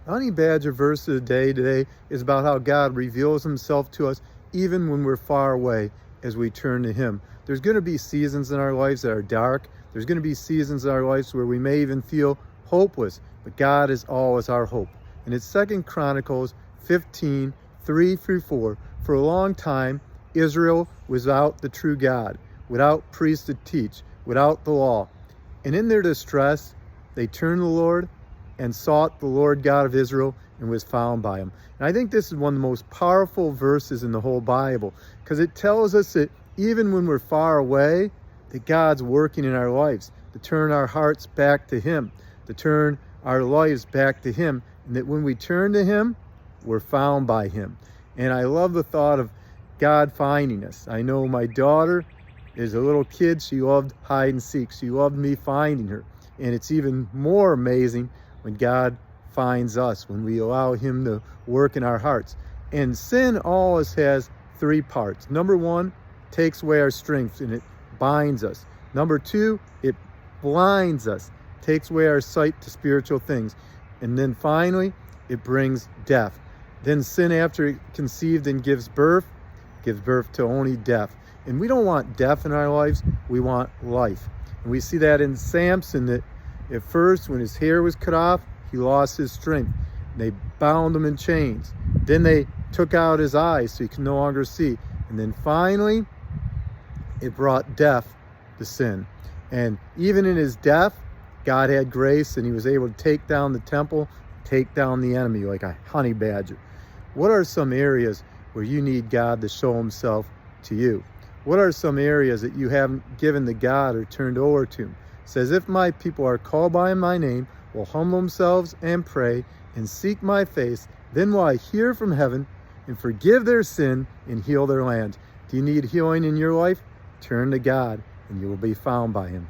Honey Badger verse of the day today is about how God reveals himself to us even when we're far away as we turn to him. There's going to be seasons in our lives that are dark. There's going to be seasons in our lives where we may even feel hopeless, but God is always our hope. And it's 2 Chronicles 15, 3-4. For a long time, Israel was without the true God, without priests to teach, without the law. And in their distress, they turned to the Lord and sought the Lord God of Israel and was found by him. And I think this is one of the most powerful verses in the whole Bible, because it tells us that even when we're far away, that God's working in our lives to turn our hearts back to him, to turn our lives back to him, and that when we turn to him, we're found by him. And I love the thought of God finding us. I know my daughter, as a little kid, she loved hide and seek. She loved me finding her. And it's even more amazing when God finds us, when we allow him to work in our hearts. And sin always has three parts. Number one, takes away our strength and it binds us. Number two, it blinds us, takes away our sight to spiritual things. And then finally, it brings death. Then sin, after it conceived and gives birth to only death. And we don't want death in our lives, we want life. And we see that in Samson, that at first, when his hair was cut off, he lost his strength. They bound him in chains. Then they took out his eyes so he could no longer see. And then finally, it brought death to sin. And even in his death, God had grace and he was able to take down the temple, take down the enemy like a honey badger. What are some areas where you need God to show himself to you? What are some areas that you haven't given to God or turned over to him? It says, if my people are called by my name, will humble themselves and pray and seek my face, then will I hear from heaven and forgive their sin and heal their land. Do you need healing in your life? Turn to God and you will be found by him.